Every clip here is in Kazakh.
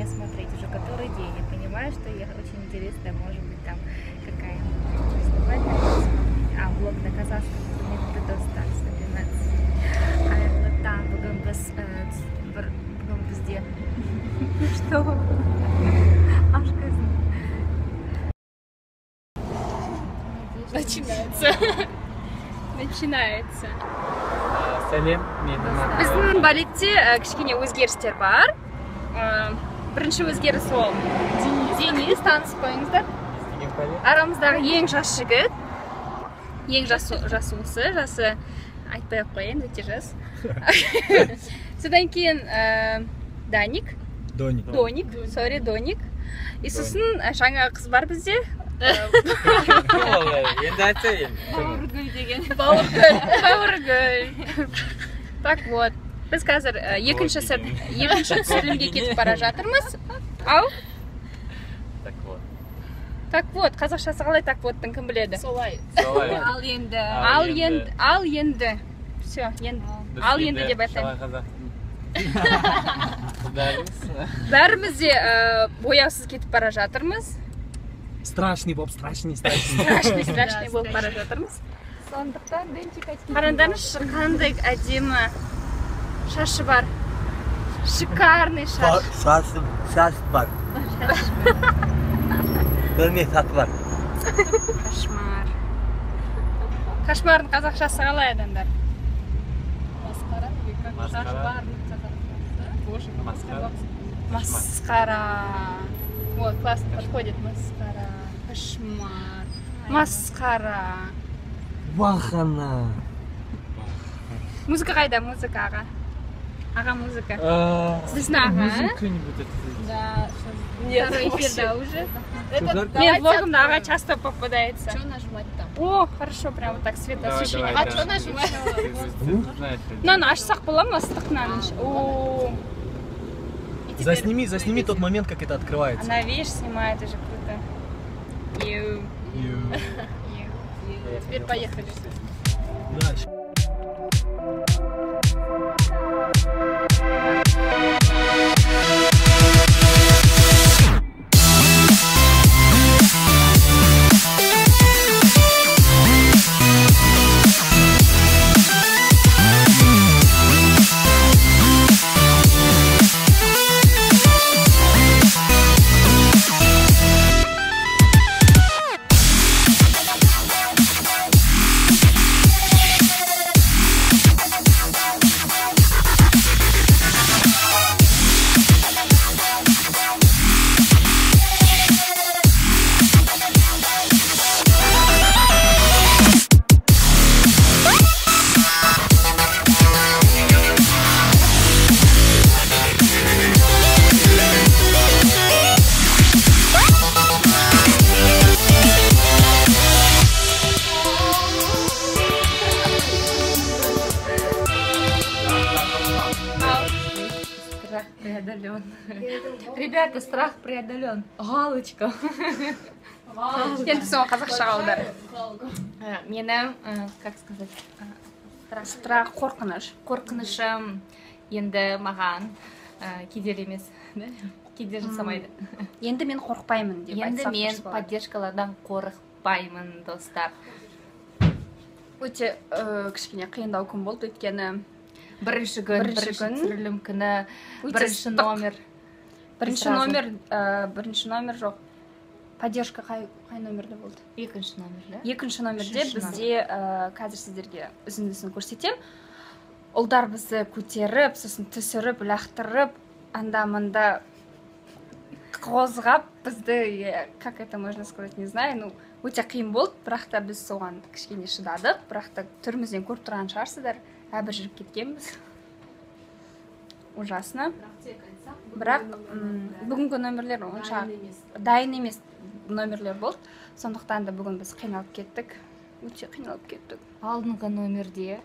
меня смотреть уже который день. Я понимаю, что я очень интересная, может быть, там какая-нибудь выступать, а блог на казахском языке достаточно 12. Қайырлы таң, бүгін бізде. Что? Начинается. Сәлем, менің атым. Біздің балетте кішкене өзгерістер бар. Бірінші өзгеріс ол Денис, таныс қойыңыздар. Арамыздағы ең жас жігіт. Ең жасы жасы айтпай ақ қояйын, өте жас. Содан кейін Доник. И сосын жаңа қыз бар бізде. Енді айтайын. Бауыргүл. Так вот, біз қазір екінші түсірілімге кетіп бара жатырмыз. Ау? Так вот, қазақшасы қалай так воттың кім біледі? Солай. Ал енді. Все, ал енді деп айтайын. Бәріміз де бояусыз кетіп бара жатырмыз. Страшный болып бара жатырмыз. Сондықтан Денчик айтқан. Қараңдарыңызшы, қандай әдемі шашы бар. Шикарный шаш. Шаш бар. Көрме сат бар. Кошмар. Кошмардың қазақшасы қалай адамдар? Масқара. Вот, классно подходит масқара. Кошмар. Масқара. Вахана. Музыка қайда? Музыка аға. Аға музыка. Сіздің аға? Музыка-нибудь это. Да, Второй эфирда уже. Мен влогымда аға часто попадается. что нажимать там? О, хорошо, прям вот так свет освещение. А что нажимать? Мынаны ашсақ бола ма ыстықнан? Засними тот момент, как это открывается. Она, видишь, снимает, это же круто. Теперь поехали. Дальше. Ребята, страх преодолен. Галочка. Енді соң қазақша аудар. Менің, как сказать, Страх, қорқыныш. қорқынышым енді маған кедергі емес, кедергі жасамайды. Енді мен қорықпаймын деп Енді айтсақ мен дұрыс болады. поддержкалардан қорықпаймын, достар. Өте кішкене қиындау күн болды, өйткені Бірінші күн, түсірілім күні, бірінші номер. Бірінші номер жоқ. Поддержка қай номерде болды? Екінші номер, да? Екінші номерде бізде қазір сіздерге үзіндісін көрсетем. Ұлдар бізді көтеріп, сосын түсіріп, лақтырып, анда-мында қозғап бізді, как это можно сказать, не знаю, өте қиын болды, бірақ та біз соған кішкене шыдадық, бірақ та түрімізден көріп тұрған шығарсыздар, әбір жүріп кеткенбіз. Ужасно. Бірақ бүгінгі номерлер онша дайын емес номерлер болды. Сондықтан да бүгін біз қиналып кеттік. Өте қиналып кеттік. Алдыңғы номерде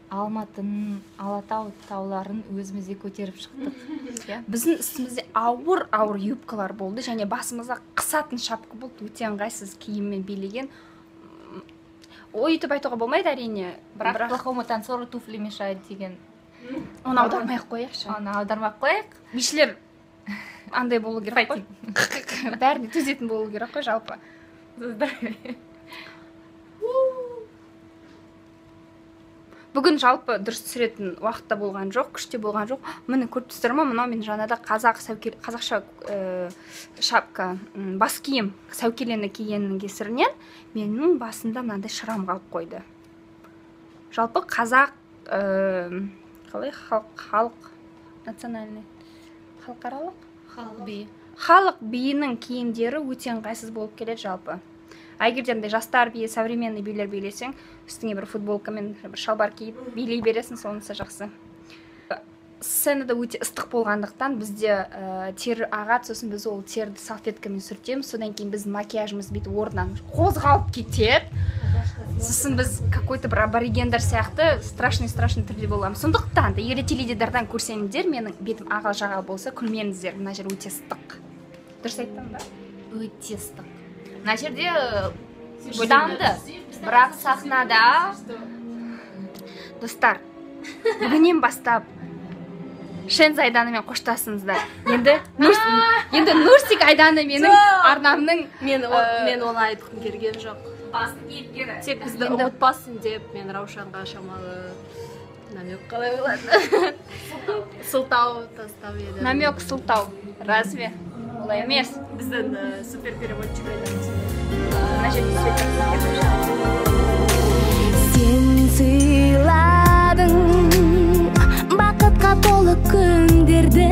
Алматының Алатау тауларын өзімізде көтеріп шықтық. Біздің үстімізде ауыр юбкалар болды, және басымызда қысатын шапка болды. Өте ыңғайсыз киіммен билеген. Өйтіп айтуға болмайды әрине. Бірақ плохому танцору туфли мешает деген. Оны аудармай-ақ қояйықшы. Оны аудармай-ақ қояйық. Бишілер андай болу керек қой. Бәріне төзетін болу керек қой жалпы. Бүгін жалпы дұрыс түсіретін уақытта болған жоқ, күште болған жоқ. Міне көріп тұрсыздар ма, мынау мен жаңада қазақша шапка, бас киім сәукелені кигеннің кесірінен менің басында мынандай шрам қалып қойды. Жалпы қазақ қалай халық национальный халықаралық халық биінің киімдері өте ыңғайсыз болып келеді жалпы. Егерде жастар биі, современный билер билесең, үстіңе бір футболкамен бір шалбар киіп билей бересің, сонысы жақсы. Сценада өте ыстық болғандықтан бізде тер ағады, сосын біз ол терді салфеткамен сүртеміз, содан кейін біздің макияжымыз бүйтіп орнынан қозғалып кетеді. Сосын біз какой-то бір аборигендар сияқты страшный түрде боламыз. Сондықтан да егер теледидардан көрсеңіздер, менің бетім ағал-жағал болса, күлмеңіздер, мына жер өте ыстық. Дұрыс айттым ба? Өте ыстық. Мына жерде бойданды, бірақ сахнада достар, бүгіннен бастап Шенз Айданамен қоштасыңыздар. Енді Нурсик Айдана менің арнамның мен олай айтқым келген жоқ. басты кейіпкері. Тек бізді ұмытпасын деп мен Раушанға шамалы намек қалай болады? Сылтау тастау еді. Намек сылтау. Разве? Олай емес. Біздің супер переводчик айтамыз. Мына жерде Сен сыйладың бақытқа толы күндерде.